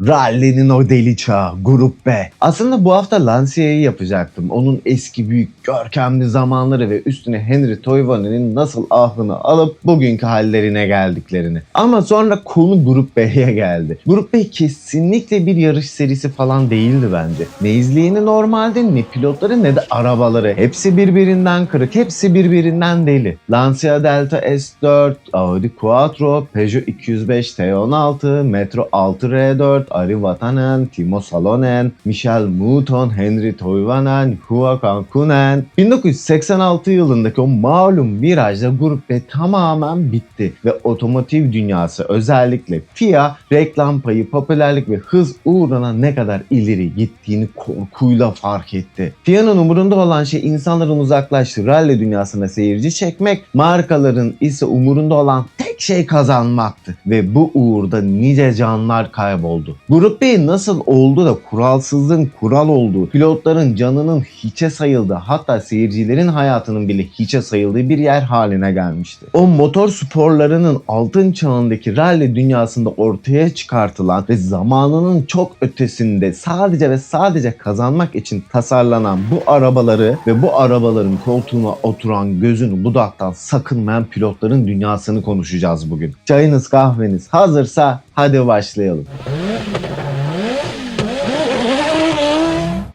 Rally'nin o deli çağı, Grup B. Aslında bu hafta Lancia'yı yapacaktım. Onun eski büyük görkemli zamanları ve üstüne Henri Toivone'nin nasıl ahını alıp bugünkü hallerine geldiklerini. Ama sonra konu Grup B'ye geldi. Grup B kesinlikle bir yarış serisi falan değildi bence. Ne izleyeni normalde, ne pilotları ne de arabaları. Hepsi birbirinden kırık, hepsi birbirinden deli. Lancia Delta S4, Audi Quattro, Peugeot 205 T16, Metro 6R4, Ari Vatanen, Timo Salonen, Michel Mouton, Henri Toivonen, Joachim Kunen. 1986 yılındaki o malum virajda Grup B tamamen bitti ve otomotiv dünyası özellikle FIA reklam payı, popülerlik ve hız uğruna ne kadar ileri gittiğini korkuyla fark etti. FIA'nın umurunda olan şey insanların uzaklaştığı rally dünyasına seyirci çekmek, markaların ise umurunda olan tek şey kazanmaktı ve bu uğurda nice canlar kayboldu. Grup B nasıl oldu da kuralsızlığın kural olduğu, pilotların canının hiçe sayıldığı, hatta seyircilerin hayatının bile hiçe sayıldığı bir yer haline gelmişti. O motor sporlarının altın çağındaki rally dünyasında ortaya çıkartılan ve zamanının çok ötesinde sadece ve sadece kazanmak için tasarlanan bu arabaları ve bu arabaların koltuğuna oturan gözünü budaktan sakınmayan pilotların dünyasını konuşacağız bugün. Çayınız kahveniz hazırsa hadi başlayalım.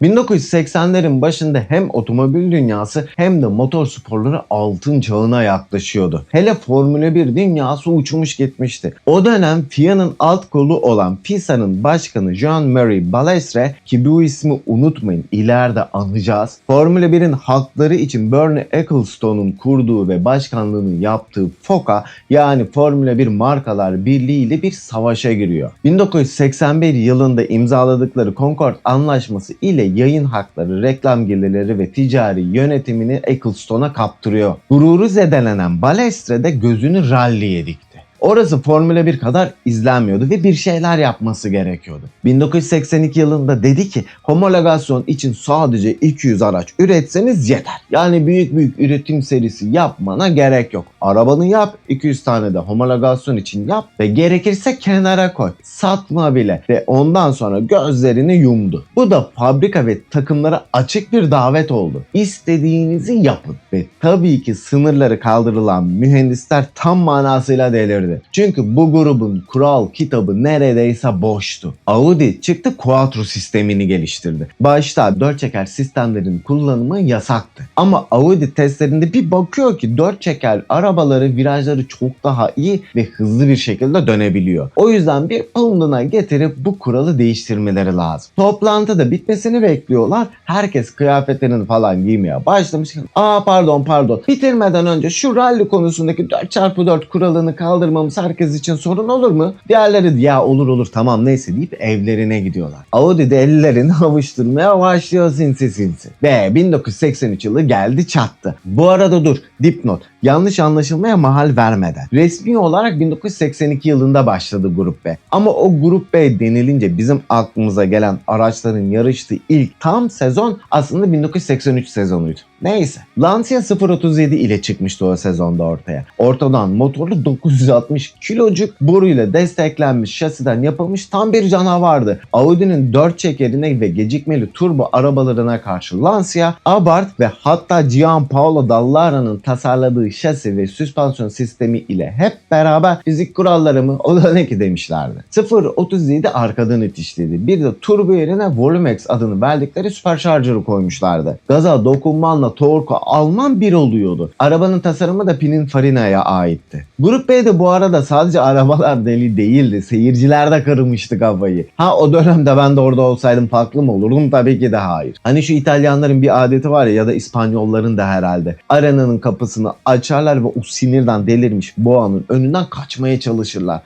1980'lerin başında hem otomobil dünyası hem de motor sporları altın çağına yaklaşıyordu. Hele Formula 1 dünyası uçmuş gitmişti. O dönem FIA'nın alt kolu olan FISA'nın başkanı Jean-Marie Balestre, ki bu ismi unutmayın ileride anacağız, Formula 1'in hakları için Bernie Ecclestone'un kurduğu ve başkanlığını yaptığı FOCA yani Formula 1 Markalar Birliği ile bir savaşa giriyor. 1981 yılında imzaladıkları Concord Anlaşması ile yayın hakları, reklam gelirleri ve ticari yönetimini Ecclestone'a kaptırıyor. Gururu zedelenen Balestre de gözünü rally'ye dikti. Orası Formula 1 kadar izlenmiyordu ve bir şeyler yapması gerekiyordu. 1982 yılında dedi ki homologasyon için sadece 200 araç üretseniz yeter. Yani büyük üretim serisi yapmana gerek yok. Arabanı yap, 200 tane de homologasyon için yap ve gerekirse kenara koy. Satma bile ve ondan sonra gözlerini yumdu. Bu da fabrika ve takımlara açık bir davet oldu. İstediğinizi yapın ve tabii ki sınırları kaldırılan mühendisler tam manasıyla delirdi. Çünkü bu grubun kural kitabı neredeyse boştu. Audi çıktı Quattro sistemini geliştirdi. Başta 4 çeker sistemlerin kullanımı yasaktı. Ama Audi testlerinde bir bakıyor ki 4 çeker arabaları virajları çok daha iyi ve hızlı bir şekilde dönebiliyor. O yüzden bir punduna getirip bu kuralı değiştirmeleri lazım. Toplantıda bitmesini bekliyorlar. Herkes kıyafetlerini falan giymeye başlamış. Pardon. Bitirmeden önce şu rally konusundaki 4x4 kuralını kaldırmamız herkes için sorun olur mu? Diğerleri ya olur tamam neyse deyip evlerine gidiyorlar. Audi de ellerini avuşturmaya başlıyor sinsi. Ve 1983 yılı geldi çattı. Bu arada dur, dipnot. Yanlış anlaşılmaya mahal vermeden. Resmi olarak 1982 yılında başladı Grup B. Ama o Grup B denilince bizim aklımıza gelen araçların yarıştığı ilk tam sezon aslında 1983 sezonuydu. Neyse. Lancia 037 ile çıkmıştı o sezonda ortaya. Ortadan motorlu 960 kilocuk boruyla desteklenmiş şasiden yapılmış tam bir canavardı. Audi'nin 4 çekerine ve gecikmeli turbo arabalarına karşı Lancia, Abarth ve hatta Gianpaolo Dallara'nın tasarladığı şasi ve süspansiyon sistemi ile hep beraber fizik kuralları mı o da ne ki demişlerdi. 037 arkadan itişliydi. Bir de turbo yerine Volumex adını verdikleri süpercharger'ı koymuşlardı. Gaza dokunmanla torku alman bir oluyordu. Arabanın tasarımı da Pininfarina'ya aitti. Grup B'de bu arada sadece arabalar deli değildi. Seyirciler de kırmıştı kafayı. O dönemde ben de orada olsaydım farklı mı olurdum? Tabii ki de hayır. Hani şu İtalyanların bir adeti var ya da İspanyolların da herhalde. Arenanın kapısını açarlar ve o sinirden delirmiş boğanın önünden kaçmaya çalışırlar.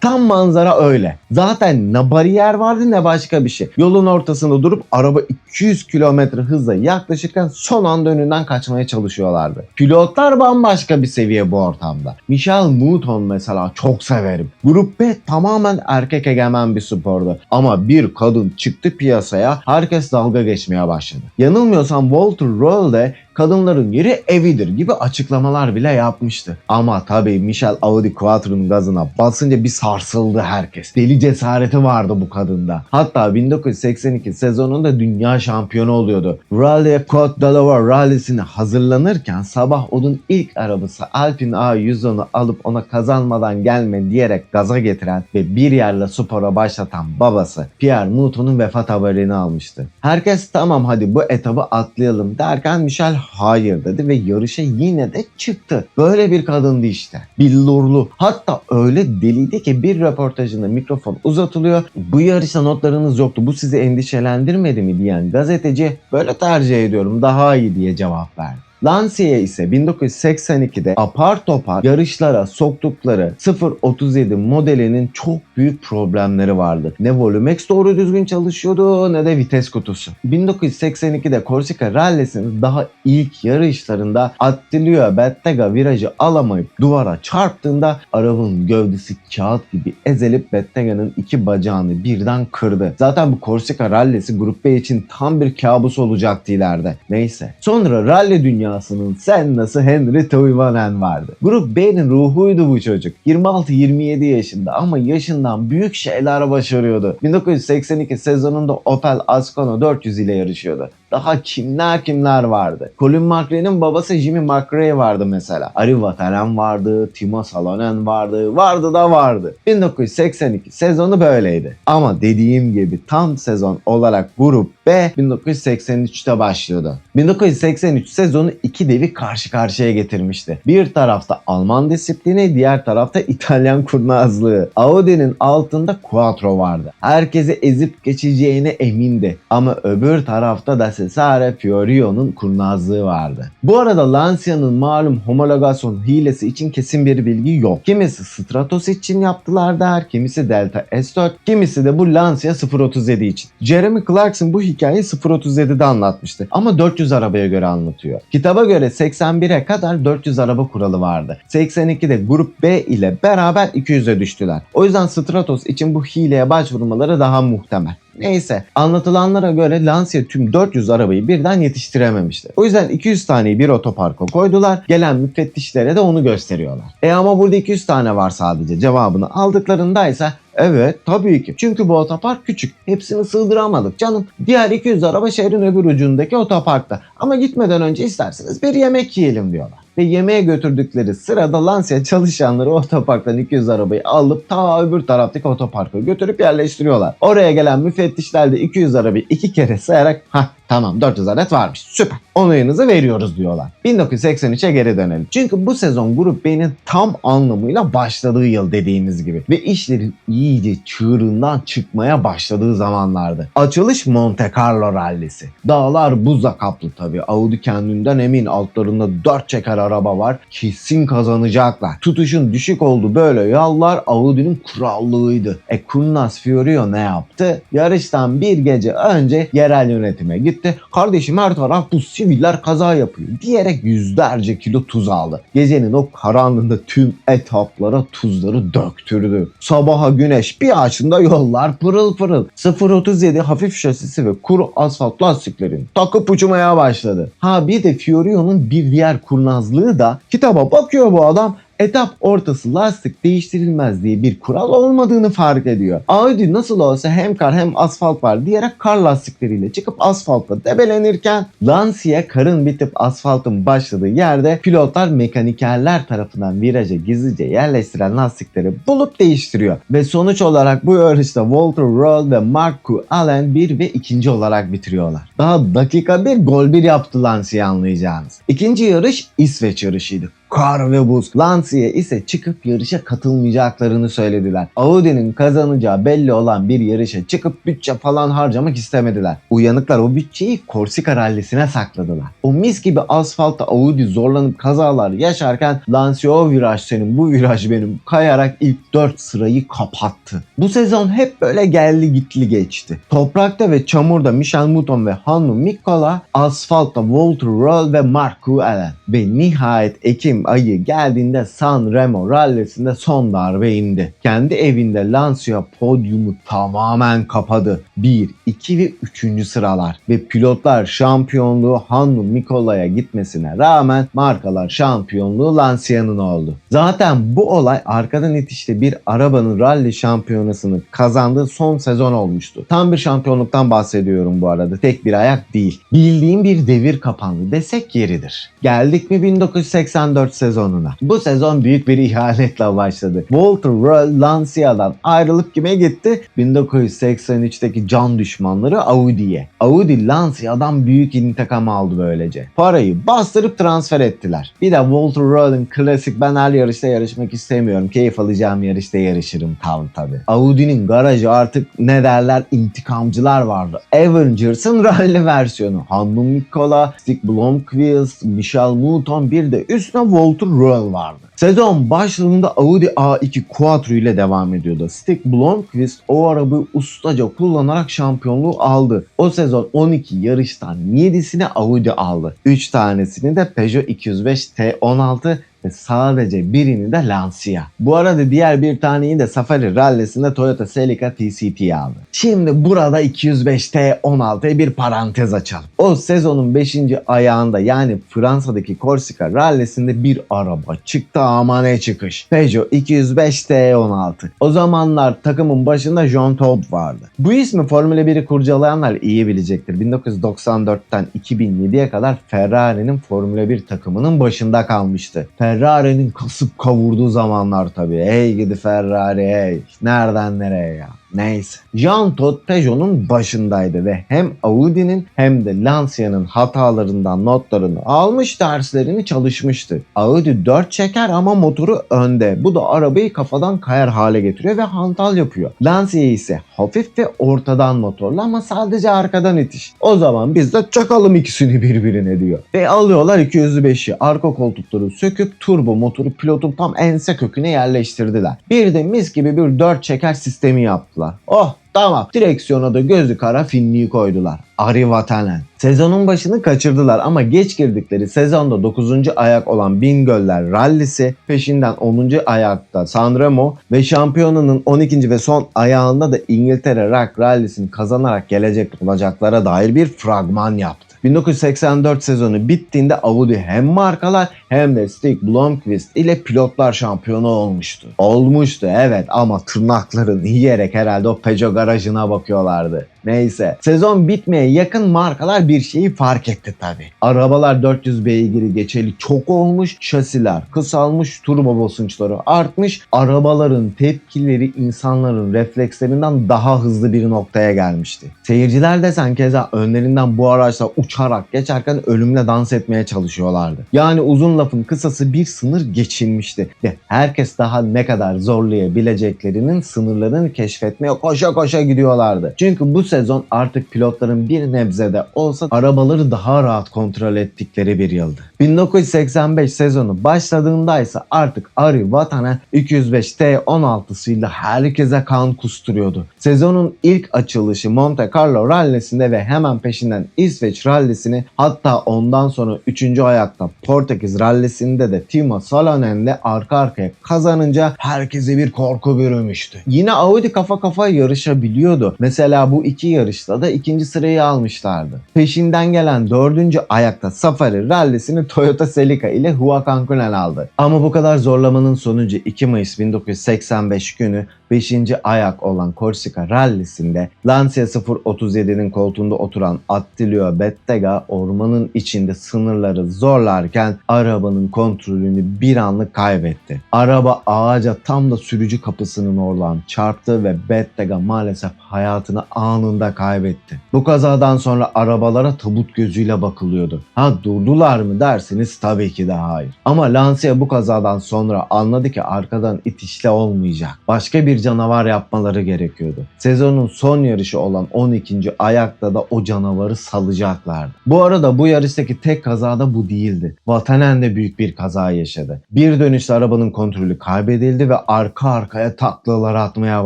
Tam manzara öyle. Zaten ne bariyer vardı ne başka bir şey. Yolun ortasında durup araba 200 km hızla yaklaşırken son anda önünden kaçmaya çalışıyorlardı. Pilotlar bambaşka bir seviye bu ortamda. Michel Mouton mesela çok severim. Grup B tamamen erkek egemen bir spordu. Ama bir kadın çıktı piyasaya, herkes dalga geçmeye başladı. Yanılmıyorsam Walter Röhrl de kadınların yeri evidir gibi açıklamalar bile yapmıştı. Ama tabii Michelle Audi Quattro'nun gazına basınca bir sarsıldı herkes. Deli cesareti vardı bu kadında. Hatta 1982 sezonunda dünya şampiyonu oluyordu. Rallye Côte d'Ivoire rallisine hazırlanırken sabah onun ilk arabası Alpine A110'u alıp ona kazanmadan gelme diyerek gaza getiren ve bir yerle spora başlatan babası Pierre Mouton'un vefat haberini almıştı. Herkes tamam hadi bu etabı atlayalım derken Michelle hayır dedi ve yarışa yine de çıktı. Böyle bir kadındı işte. Billurlu. Hatta öyle deliydi ki bir röportajında mikrofon uzatılıyor. Bu yarışta notlarınız yoktu. Bu sizi endişelendirmedi mi diyen gazeteci böyle tercih ediyorum daha iyi diye cevap verdi. Lancia ise 1982'de apar topar yarışlara soktukları 037 modelinin çok büyük problemleri vardı. Ne Volumex doğru düzgün çalışıyordu ne de vites kutusu. 1982'de Korsika Rally'sinin daha ilk yarışlarında Attilio Bettega virajı alamayıp duvara çarptığında arabanın gövdesi kağıt gibi ezilip Bettega'nın iki bacağını birden kırdı. Zaten bu Korsika Rally'si Grup B için tam bir kabus olacaktı ileride. Neyse. Sonra rally dünyasının Senna'sı Henry Toivonen vardı. Grup B'nin ruhuydu bu çocuk. 26-27 yaşında ama yaşından büyük şeyler başarıyordu. 1982 sezonunda Opel Ascona 400 ile yarışıyordu. Daha kimler vardı. Colin McRae'nin babası Jimmy McRae vardı mesela. Ari Vatanen vardı, Timo Salonen vardı. 1982 sezonu böyleydi. Ama dediğim gibi tam sezon olarak Grup B 1983'te başlıyordu. 1983 sezonu iki devi karşı karşıya getirmişti. Bir tarafta Alman disiplini, diğer tarafta İtalyan kurnazlığı. Audi'nin altında Quattro vardı. Herkesi ezip geçeceğine emindi. Ama öbür tarafta da Cesare Fiorio'nun kurnazlığı vardı. Bu arada Lancia'nın malum homologasyon hilesi için kesin bir bilgi yok. Kimisi Stratos için yaptılar der, kimisi Delta S4, kimisi de bu Lancia 037 için. Jeremy Clarkson bu hikayeyi 037'de anlatmıştı ama 400 arabaya göre anlatıyor. Kitaba göre 81'e kadar 400 araba kuralı vardı. 82'de Grup B ile beraber 200'e düştüler. O yüzden Stratos için bu hileye başvurmaları daha muhtemel. Neyse, anlatılanlara göre Lancia tüm 400 arabayı birden yetiştirememişti. O yüzden 200 taneyi bir otoparka koydular. Gelen müfettişlere de onu gösteriyorlar. Ama burada 200 tane var sadece cevabını aldıklarında ise evet tabii ki. Çünkü bu otopark küçük. Hepsini sığdıramadık canım. Diğer 200 araba şehrin öbür ucundaki otoparkta. Ama gitmeden önce isterseniz bir yemek yiyelim diyorlar. Ve yemeğe götürdükleri sırada Lancia çalışanları otoparktan 200 arabayı alıp ta öbür taraftaki otoparka götürüp yerleştiriyorlar. Oraya gelen müfettişler de 200 arabayı 2 kere sayarak tamam 400 adet varmış süper onayınızı veriyoruz diyorlar. 1983'e geri dönelim. Çünkü bu sezon Grup B'nin tam anlamıyla başladığı yıl dediğimiz gibi. Ve işlerin iyice çığırından çıkmaya başladığı zamanlardı. Açılış Monte Carlo rallisi. Dağlar buzla kaplı tabii. Audi kendinden emin, altlarında 4 çeker araba var. Kesin kazanacaklar. Tutuşun düşük oldu böyle yollar Audi'nin krallığıydı. Kurnaz Fiorio ne yaptı? Yarıştan bir gece önce yerel yönetime gitti. Kardeşim her taraf bu siviller kaza yapıyor diyerek yüzlerce kilo tuz aldı. Gecenin o karanlığında tüm etaplara tuzları döktürdü. Sabaha güneş bir açında yollar pırıl pırıl. 037 hafif şasisi ve kuru asfalt lastiklerin takıp uçmaya başladı. Bir de Fiorio'nun bir diğer kurnazlığı da kitaba bakıyor bu adam. Etap ortası lastik değiştirilmez diye bir kural olmadığını fark ediyor. Audi nasıl olsa hem kar hem asfalt var diyerek kar lastikleriyle çıkıp asfaltta debelenirken Lancia karın bitip asfaltın başladığı yerde pilotlar mekanikerler tarafından viraja gizlice yerleştirilen lastikleri bulup değiştiriyor. Ve sonuç olarak bu yarışta Walter Roll ve Marco Allen 1 ve 2. olarak bitiriyorlar. Daha dakika 1 gol 1 yaptı Lancia anlayacağınız. İkinci yarış İsveç yarışıydı. Kar ve buz. Lancia ise çıkıp yarışa katılmayacaklarını söylediler. Audi'nin kazanacağı belli olan bir yarışa çıkıp bütçe falan harcamak istemediler. Uyanıklar o bütçeyi Korsika rallisine sakladılar. O mis gibi asfaltta Audi zorlanıp kazalar yaşarken Lancia o viraj senin bu viraj benim kayarak ilk 4 sırayı kapattı. Bu sezon hep böyle geldi gitli geçti. Toprakta ve çamurda Michel Mouton ve Hannu Mikkola, asfaltta Walter Roll ve Marco Allen ve nihayet Ekim Ekim ayı geldiğinde Sanremo rallisinde son darbe indi. Kendi evinde Lancia podyumu tamamen kapadı. 1, 2 ve 3. sıralar ve pilotlar şampiyonluğu Hannu Mikkola'ya gitmesine rağmen markalar şampiyonluğu Lancia'nın oldu. Zaten bu olay arkadan itişte bir arabanın rally şampiyonasını kazandığı son sezon olmuştu. Tam bir şampiyonluktan bahsediyorum bu arada. Tek bir ayak değil. Bildiğim bir devir kapandı desek yeridir. Geldik mi 1984 sezonuna. Bu sezon büyük bir ihanetle başladı. Walter Röhrl Lancia'dan ayrılıp kime gitti? 1983'teki can düşmanları Audi'ye. Audi Lancia'dan büyük intikam aldı böylece. Parayı bastırıp transfer ettiler. Bir de Walter Röhrl'ün klasik ben her yarışta yarışmak istemiyorum. Keyif alacağım yarışta yarışırım tabii. Audi'nin garajı artık ne derler intikamcılar vardı. Avengers'ın rally versiyonu. Hannu Mikkola, Stig Blomqvist, Michael Mouton bir de üstüne Walter Röhrl vardı. Sezon başladığında Audi A2 Quattro ile devam ediyordu. Stig Blomqvist o arabayı ustaca kullanarak şampiyonluğu aldı. O sezon 12 yarıştan 7'sini Audi aldı. 3 tanesini de Peugeot 205 T16 ve sadece birini de Lancia. Bu arada diğer bir taneyi de Safari Rally'sinde Toyota Celica TCT aldı. Şimdi burada 205 T16'ya bir parantez açalım. O sezonun 5. ayağında yani Fransa'daki Korsika Rally'sinde bir araba çıktı ama ne çıkış. Peugeot 205 T16. O zamanlar takımın başında Jean Todt vardı. Bu ismi Formula 1'i kurcalayanlar iyi bilecektir. 1994'ten 2007'ye kadar Ferrari'nin Formula 1 takımının başında kalmıştı. Ferrari'nin kasıp kavurduğu zamanlar tabii. Hey gidi Ferrari hey. Nereden nereye ya? Neyse. Jean Todt Peugeot'un başındaydı ve hem Audi'nin hem de Lancia'nın hatalarından notlarını almış, derslerini çalışmıştı. Audi 4 çeker ama motoru önde. Bu da arabayı kafadan kayar hale getiriyor ve hantal yapıyor. Lancia ise hafif ve ortadan motorlu ama sadece arkadan itiş. O zaman biz de çakalım ikisini birbirine diyor. Ve alıyorlar 205'i. Arka koltukları söküp turbo motoru pilotun tam ense köküne yerleştirdiler. Bir de mis gibi bir 4 çeker sistemi yaptılar. Oh tamam. Direksiyona da gözü kara finliği koydular. Ari Vatanen. Sezonun başını kaçırdılar ama geç girdikleri sezonda 9. ayak olan Bingöller Rallisi, peşinden 10. ayakta Sanremo ve şampiyonanın 12. ve son ayağında da İngiltere Rock Rally'sini kazanarak gelecek olacaklara dair bir fragman yaptı. 1984 sezonu bittiğinde Audi hem markalar hem de Stig Blomqvist ile pilotlar şampiyonu olmuştu. Olmuştu evet ama tırnaklarını yiyerek herhalde o Peugeot garajına bakıyorlardı. Neyse. Sezon bitmeye yakın markalar bir şeyi fark etti tabi. Arabalar 400 beygiri geçeli çok olmuş, şasiler kısalmış, turbo basınçları artmış, arabaların tepkileri insanların reflekslerinden daha hızlı bir noktaya gelmişti. Seyirciler desen keza önlerinden bu araçla uçarak geçerken ölümle dans etmeye çalışıyorlardı. Yani uzun lafın kısası bir sınır geçilmişti ve herkes daha ne kadar zorlayabileceklerinin sınırlarını keşfetmeye koşa koşa gidiyorlardı. Çünkü bu sezon artık pilotların bir nebze de olsa arabaları daha rahat kontrol ettikleri bir yıldı. 1985 sezonu başladığında ise artık Ari Vatanen 205 T16'sıyla herkese kan kusturuyordu. Sezonun ilk açılışı Monte Carlo Rally'sinde ve hemen peşinden İsveç Rally'sini, hatta ondan sonra 3. ayakta Portekiz Rally'sinde de Timo Salonen'le arka arkaya kazanınca herkese bir korku bürümüştü. Yine Audi kafa kafaya yarışabiliyordu. Mesela bu iki yarışta da 2. sırayı almışlardı. Peşinden gelen 4. ayakta Safari Rally'sini Toyota Celica ile Hua Kankunen aldı. Ama bu kadar zorlamanın sonucu 2 Mayıs 1985 günü 5. ayak olan Korsika Rally'sinde Lancia 037'nin koltuğunda oturan Attilio Bettega ormanın içinde sınırları zorlarken arabanın kontrolünü bir anlık kaybetti. Araba ağaca tam da sürücü kapısının oradan çarptı ve Bettega maalesef hayatını anında kaybetti. Bu kazadan sonra arabalara tabut gözüyle bakılıyordu. Ha durdular mı derseniz tabii ki de hayır. Ama Lancia bu kazadan sonra anladı ki arkadan itişle olmayacak. Başka bir canavar yapmaları gerekiyordu. Sezonun son yarışı olan 12. ayakta da o canavarı salacaklardı. Bu arada bu yarıştaki tek kaza da bu değildi. Vatanen de büyük bir kaza yaşadı. Bir dönüşte arabanın kontrolü kaybedildi ve arka arkaya taklalar atmaya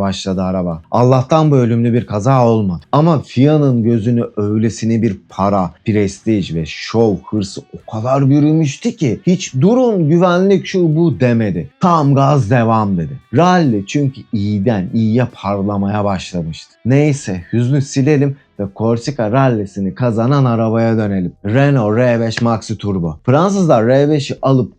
başladı araba. Allah'tan bu ölümlü bir kaza olmadı. Ama FIA'nın gözünü öylesine bir para, prestij ve şov hırsı o kadar bürümüştü ki hiç durun güvenlik şu bu demedi. Tam gaz devam dedi. Rally çünkü iyiden iyiye parlamaya başlamıştı. Neyse hüznü silelim ve Korsika rallisini kazanan arabaya dönelim. Renault R5 Maxi Turbo. Fransızlar R5'i alıp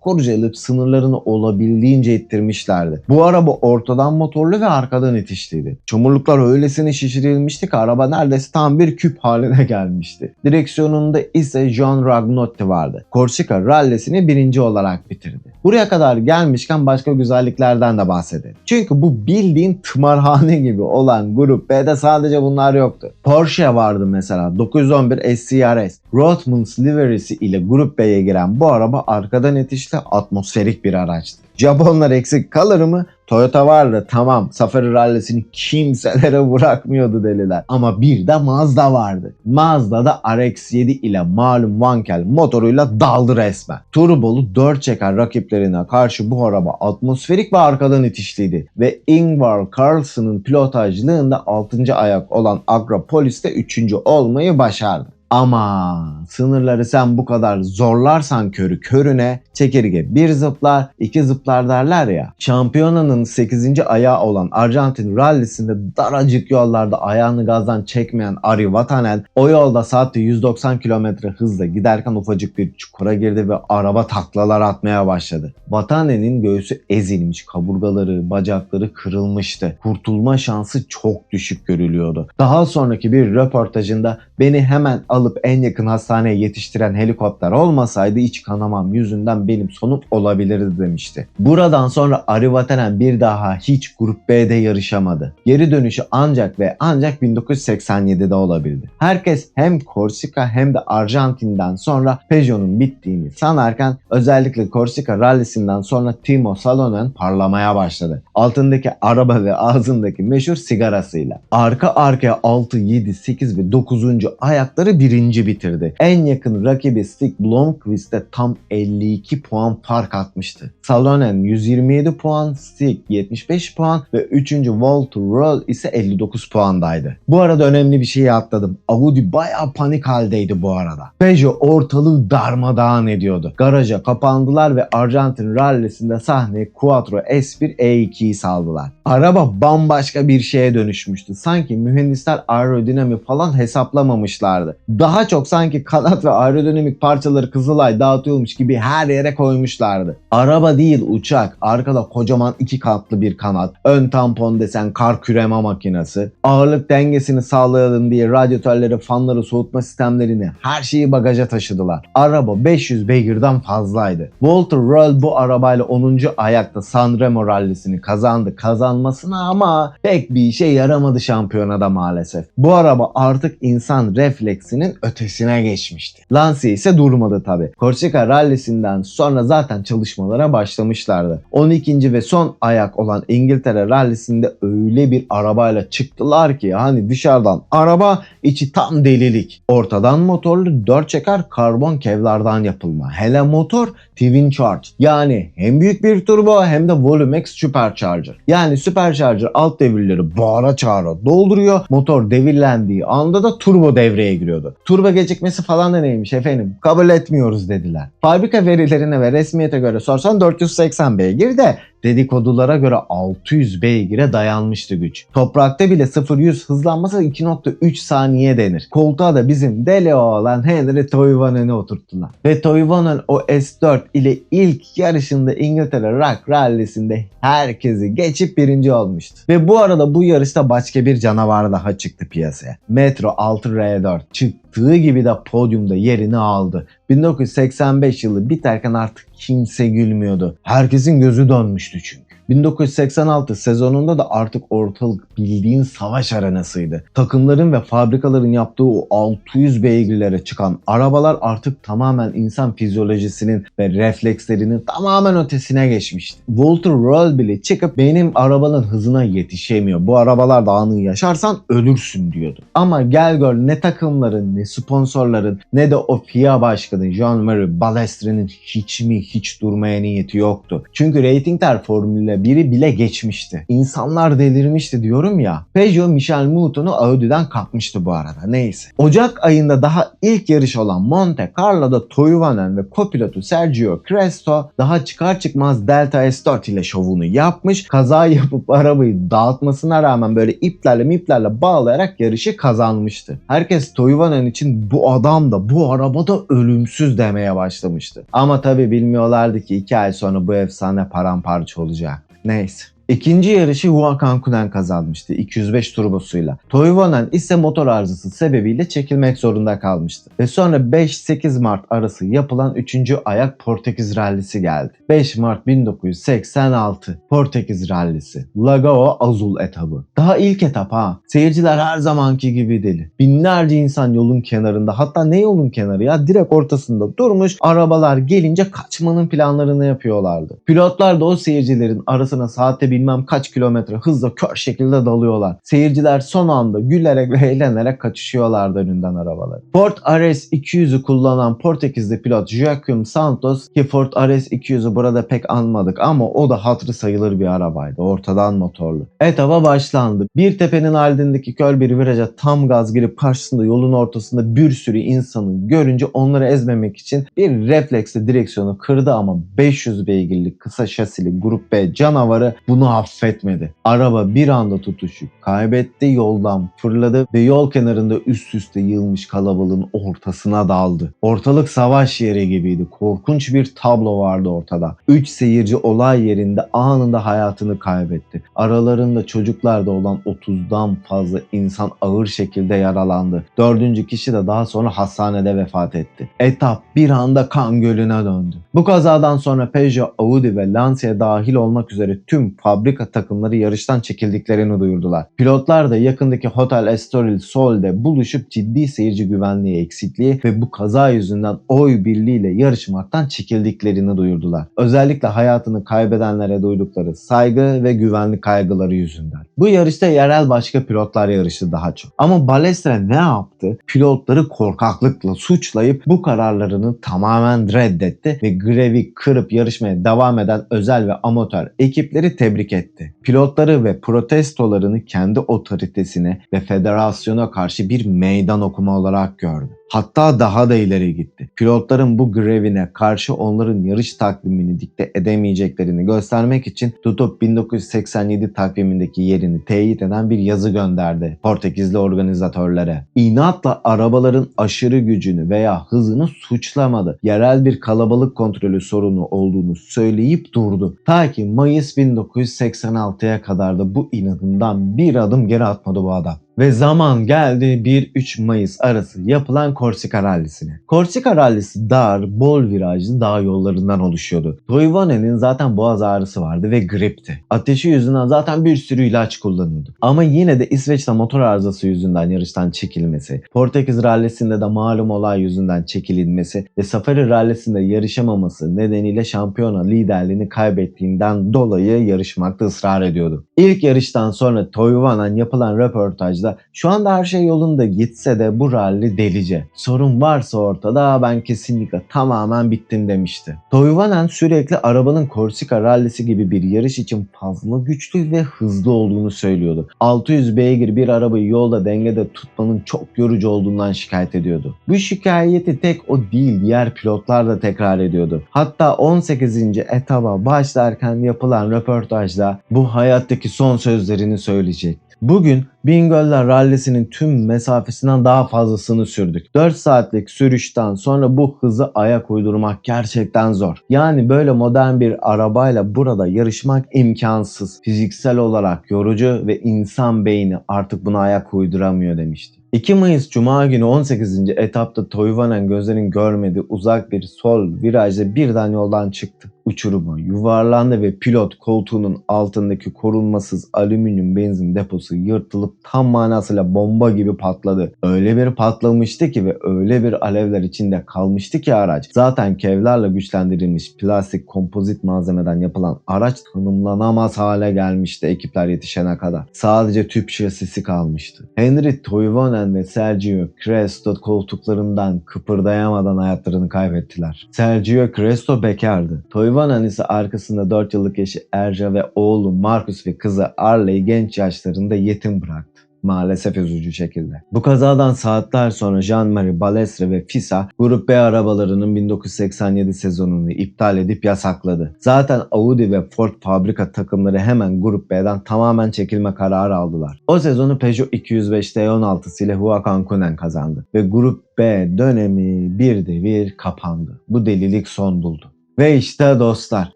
kurcalayıp sınırlarını olabildiğince ittirmişlerdi. Bu araba ortadan motorlu ve arkadan itişliydi. Çamurluklar öylesine şişirilmişti ki araba neredeyse tam bir küp haline gelmişti. Direksiyonunda ise John Ragnotti vardı. Korsika rallisini birinci olarak bitirdi. Buraya kadar gelmişken başka güzelliklerden de bahsedelim. Çünkü bu bildiğin tımarhane gibi olan Grup B'de sadece bunlar yoktu. Porsche vardı mesela 911 SCRS. Rothmans livery'si ile Grup B'ye giren bu araba arkadan itişli atmosferik bir araçtı. Japonlar eksik kalır mı? Toyota vardı tamam, Safari rallisini kimselere bırakmıyordu deliler. Ama bir de Mazda vardı. Mazda da RX-7 ile malum Wankel motoruyla daldı resmen. Turbolu 4 çeker rakiplerine karşı bu araba atmosferik ve arkadan itişliydi. Ve Ingvar Carlsson'ın pilotajlığında 6. ayak olan Agropolis'te 3. olmayı başardı. Ama sınırları sen bu kadar zorlarsan körüne çekirge bir zıplar, iki zıplar derler ya. Şampiyonanın 8. ayağı olan Arjantin rallisinde daracık yollarda ayağını gazdan çekmeyen Ari Vatanen o yolda saatte 190 km hızla giderken ufacık bir çukura girdi ve araba taklalar atmaya başladı. Vatanen'in göğsü ezilmiş, kaburgaları, bacakları kırılmıştı. Kurtulma şansı çok düşük görülüyordu. Daha sonraki bir röportajında beni hemen alıp en yakın hastaneye yetiştiren helikopter olmasaydı iç kanamam yüzünden benim sonum olabilirdi demişti. Buradan sonra Ari Vatanen bir daha hiç Grup B'de yarışamadı. Geri dönüşü ancak 1987'de olabildi. Herkes hem Korsika hem de Arjantin'den sonra Peugeot'un bittiğini sanarken özellikle Korsika rallisinden sonra Timo Salonen parlamaya başladı. Altındaki araba ve ağzındaki meşhur sigarasıyla. Arka arkaya 6, 7, 8 ve 9. ayakları birinci bitirdi. En yakın rakibi Stig Blomqvist'e tam 52 puan fark atmıştı. Salonen 127 puan, Stig 75 puan ve 3. Walter Röhrl ise 59 puandaydı. Bu arada önemli bir şeyi atladım. Audi bayağı panik haldeydi bu arada. Peugeot ortalığı darmadağın ediyordu. Garaja kapandılar ve Arjantin rallisinde sahneye Quattro S1 E2'yi saldılar. Araba bambaşka bir şeye dönüşmüştü. Sanki mühendisler aerodinamik falan hesaplamamışlardı. Daha çok sanki kanat ve aerodinamik parçaları Kızılay dağıtıyormuş gibi her yere koymuşlardı. Araba değil uçak. Arkada kocaman 2 katlı bir kanat. Ön tampon desen kar küreme makinesi. Ağırlık dengesini sağlayalım diye radyatörleri, fanları, soğutma sistemlerini her şeyi bagaja taşıdılar. Araba 500 beygirden fazlaydı. Walter Röhrl bu arabayla 10. ayakta Sanremo rallisini kazandı. Kazanmasına ama pek bir işe yaramadı şampiyonada maalesef. Bu araba artık insan refleksinin ötesine geçmişti. Lancia ise durmadı tabi. Korsika rallisinden sonra zaten çalışmalara başlamışlardı. 12. ve son ayak olan İngiltere rallisinde öyle bir arabayla çıktılar ki hani dışarıdan araba, içi tam delilik. Ortadan motorlu 4 çeker karbon kevlardan yapılma. Hele motor Twin Charge. Yani hem büyük bir turbo hem de Volumex Supercharger. Yani Supercharger alt devirleri bağıra çağıra dolduruyor. Motor devirlendiği anda da turbo devreye giriyordu. Turbo gecikmesi falan da neymiş efendim? Kabul etmiyoruz dediler. Fabrika verilerine ve resmiyete göre sorsan 480 beygir de dedikodulara göre 600 beygire dayanmıştı güç. Toprakta bile 0-100 hızlanması 2.3 saniye denir. Koltuğa da bizim deli olan Henry Toivonen'i oturttular. Ve Toivonen o S4 ile ilk yarışında İngiltere Rock Rally'sinde herkesi geçip birinci olmuştu. Ve bu arada bu yarışta başka bir canavar daha çıktı piyasaya. Metro 6 R4 çıktığı gibi de podyumda yerini aldı. 1985 yılı biterken artık kimse gülmüyordu. Herkesin gözü dönmüştü çünkü. 1986 sezonunda da artık ortalık bildiğin savaş arenasıydı. Takımların ve fabrikaların yaptığı o 600 beygirlere çıkan arabalar artık tamamen insan fizyolojisinin ve reflekslerinin tamamen ötesine geçmişti. Walter Roll bile çıkıp benim arabanın hızına yetişemiyor, bu arabalarda anı yaşarsan ölürsün diyordu. Ama gel gör ne takımların, ne sponsorların, ne de o FIA başkanı Jean-Marie Balestrin'in hiç durmaya niyeti yoktu. Çünkü reytingler Formula 1'i bile geçmişti. İnsanlar delirmişti diyorum ya. Peugeot Michel Mouton'u Audi'den kapmıştı bu arada. Neyse. Ocak ayında daha ilk yarış olan Monte Carlo'da Toivonen ve kopilotu Sergio Cresto daha çıkar çıkmaz Delta S4 ile şovunu yapmış. Kaza yapıp arabayı dağıtmasına rağmen böyle iplerle bağlayarak yarışı kazanmıştı. Herkes Toivonen için bu adam da bu araba da ölümsüz demeye başlamıştı. Ama tabi bilmiyorlardı ki 2 ay sonra bu efsane paramparça olacak. Neyse. İkinci yarışı Juan Cancunen kazanmıştı 205 turbosuyla. Toivonen ise motor arızası sebebiyle çekilmek zorunda kalmıştı. Ve sonra 5-8 Mart arası yapılan 3. ayak Portekiz rallisi geldi. 5 Mart 1986 Portekiz rallisi. Lagoa Azul etabı. Daha ilk etap ha. Seyirciler her zamanki gibi deli. Binlerce insan yolun kenarında, hatta ne yolun kenarı ya, direkt ortasında durmuş, arabalar gelince kaçmanın planlarını yapıyorlardı. Pilotlar da o seyircilerin arasına saatte bilmem kaç kilometre hızla kör şekilde dalıyorlar. Seyirciler son anda gülerek ve eğlenerek kaçışıyorlardı önünden arabaları. Ford RS200'ü kullanan Portekizli pilot Joaquim Santos, ki Ford RS200'ü burada pek anmadık ama o da hatırı sayılır bir arabaydı. Ortadan motorlu. Etaba başlandı. Bir tepenin ardındaki kör bir viraja tam gaz girip karşısında yolun ortasında bir sürü insanı görünce onları ezmemek için bir refleksle direksiyonu kırdı ama 500 beygirlik kısa şasili Grup B canavarı bunu affetmedi. Araba bir anda tutuşu kaybetti, yoldan fırladı ve yol kenarında üst üste yığılmış kalabalığın ortasına daldı. Ortalık savaş yeri gibiydi. Korkunç bir tablo vardı ortada. 3 seyirci olay yerinde anında hayatını kaybetti. Aralarında çocuklar da olan 30'dan fazla insan ağır şekilde yaralandı. 4. kişi de daha sonra hastanede vefat etti. Etap bir anda kan gölüne döndü. Bu kazadan sonra Peugeot, Audi ve Lancia dahil olmak üzere tüm fabrika takımları yarıştan çekildiklerini duyurdular. Pilotlar da yakındaki Hotel Estoril Sol'de buluşup ciddi seyirci güvenliği eksikliği ve bu kaza yüzünden oy birliğiyle yarışmaktan çekildiklerini duyurdular. Özellikle hayatını kaybedenlere duydukları saygı ve güvenlik kaygıları yüzünden. Bu yarışta yerel başka pilotlar yarıştı daha çok. Ama Balestre ne yaptı? Pilotları korkaklıkla suçlayıp bu kararlarını tamamen reddetti ve grevi kırıp yarışmaya devam eden özel ve amatör ekipleri tebrik etti. Pilotları ve protestolarını kendi otoritesine ve federasyona karşı bir meydan okuma olarak gördü. Hatta daha da ileri gitti. Pilotların bu grevine karşı onların yarış takvimini dikte edemeyeceklerini göstermek için tutup 1987 takvimindeki yerini teyit eden bir yazı gönderdi Portekizli organizatörlere. İnatla arabaların aşırı gücünü veya hızını suçlamadı. Yerel bir kalabalık kontrolü sorunu olduğunu söyleyip durdu. Ta ki Mayıs 1986'ya kadar da bu inadından bir adım geri atmadı bu adam. Ve zaman geldi 1-3 Mayıs arası yapılan Korsika rallisine. Korsika rallisi dar, bol virajlı dağ yollarından oluşuyordu. Toivonen'in zaten boğaz ağrısı vardı ve gripti. Ateşi yüzünden zaten bir sürü ilaç kullanıyordu. Ama yine de İsveç'te motor arızası yüzünden yarıştan çekilmesi, Portekiz rallisinde de malum olay yüzünden çekilmesi ve Safari rallisinde yarışamaması nedeniyle şampiyona liderliğini kaybettiğinden dolayı yarışmakta ısrar ediyordu. İlk yarıştan sonra Toivonen yapılan röportajda "Şu anda her şey yolunda gitse de bu ralli delice. Sorun varsa ortada ben kesinlikle tamamen bittim" demişti. Toivonen sürekli arabanın Korsika rallisi gibi bir yarış için fazla güçlü ve hızlı olduğunu söylüyordu. 600 beygir bir arabayı yolda dengede tutmanın çok yorucu olduğundan şikayet ediyordu. Bu şikayeti tek o değil, diğer pilotlar da tekrar ediyordu. Hatta 18. etaba başlarken yapılan röportajda bu hayattaki son sözlerini söyleyecek. "Bugün Bingöller rallisinin tüm mesafesinden daha fazlasını sürdük. 4 saatlik sürüşten sonra bu hızı ayak uydurmak gerçekten zor. Yani böyle modern bir arabayla burada yarışmak imkansız. Fiziksel olarak yorucu ve insan beyni artık buna ayak uyduramıyor" demişti. 2 Mayıs Cuma günü 18. etapta Toivonen gözlerin görmediği uzak bir sol virajda birden yoldan çıktı. Uçuruma yuvarlandı ve pilot koltuğunun altındaki korunmasız alüminyum benzin deposu yırtılıp tam manasıyla bomba gibi patladı. Öyle bir patlamıştı ki ve öyle bir alevler içinde kalmıştı ki araç. Zaten kevlarla güçlendirilmiş plastik kompozit malzemeden yapılan araç tanımlanamaz hale gelmişti ekipler yetişene kadar. Sadece tüp şasisi kalmıştı. Henry Toivonen ve Sergio Cresto koltuklarından kıpırdayamadan hayatlarını kaybettiler. Sergio Cresto bekardı. Toivonen ise arkasında 4 yıllık eşi Erja ve oğlu Marcus ve kızı Arle'yi genç yaşlarında yetim bıraktı. Maalesef üzücü şekilde. Bu kazadan saatler sonra Jean-Marie Balestre ve FISA Grup B arabalarının 1987 sezonunu iptal edip yasakladı. Zaten Audi ve Ford fabrika takımları hemen Grup B'den tamamen çekilme kararı aldılar. O sezonu Peugeot 205 T16 ile Joachim Kühnen kazandı ve Grup B dönemi bir devir kapandı. Bu delilik son buldu. Ve işte dostlar,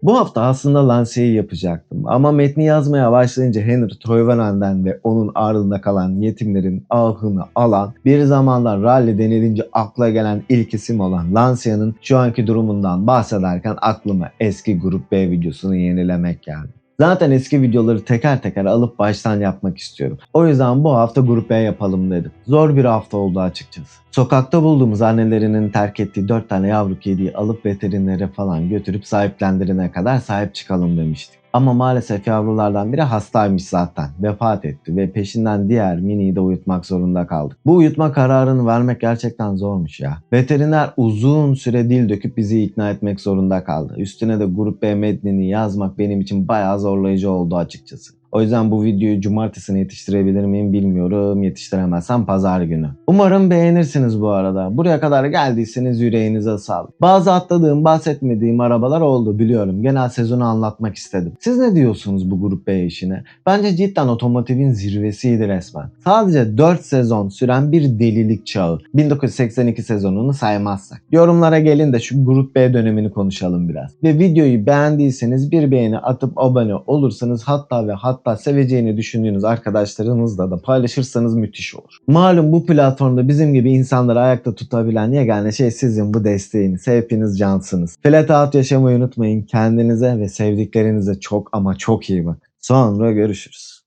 bu hafta aslında Lancia'yı yapacaktım ama metni yazmaya başlayınca Henry Toivonen'den ve onun ardında kalan yetimlerin ahını alan, bir zamanlar rally denilince akla gelen ilk isim olan Lancia'nın şu anki durumundan bahsederken aklıma eski Grup B videosunu yenilemek geldi. Zaten eski videoları teker teker alıp baştan yapmak istiyorum. O yüzden bu hafta Grup B yapalım dedim. Zor bir hafta oldu açıkçası. Sokakta bulduğumuz annelerinin terk ettiği 4 tane yavru kediyi alıp veterinere falan götürüp sahiplendirene kadar sahip çıkalım demiştik. Ama maalesef yavrulardan biri hastaymış zaten. Vefat etti ve peşinden diğer miniyi de uyutmak zorunda kaldık. Bu uyutma kararını vermek gerçekten zormuş ya. Veteriner uzun süre dil döküp bizi ikna etmek zorunda kaldı. Üstüne de Grup B metnini yazmak benim için bayağı zorlayıcı oldu açıkçası. O yüzden bu videoyu cumartesine yetiştirebilir miyim bilmiyorum. Yetiştiremezsem pazar günü. Umarım beğenirsiniz bu arada. Buraya kadar geldiyseniz yüreğinize sağlık. Bazı atladığım, bahsetmediğim arabalar oldu biliyorum. Genel sezonu anlatmak istedim. Siz ne diyorsunuz bu Grup B işine? Bence cidden otomotivin zirvesiydi resmen. Sadece 4 sezon süren bir delilik çağı. 1982 sezonunu saymazsak. Yorumlara gelin de şu Grup B dönemini konuşalım biraz. Ve videoyu beğendiyseniz bir beğeni atıp abone olursanız hatta seveceğini düşündüğünüz arkadaşlarınızla da paylaşırsanız müthiş olur. Malum bu platformda bizim gibi insanları ayakta tutabilen yegane şey sizin bu desteğiniz. Hepiniz cansınız. Flat out yaşamayı unutmayın. Kendinize ve sevdiklerinize çok ama çok iyi bakın. Sonra görüşürüz.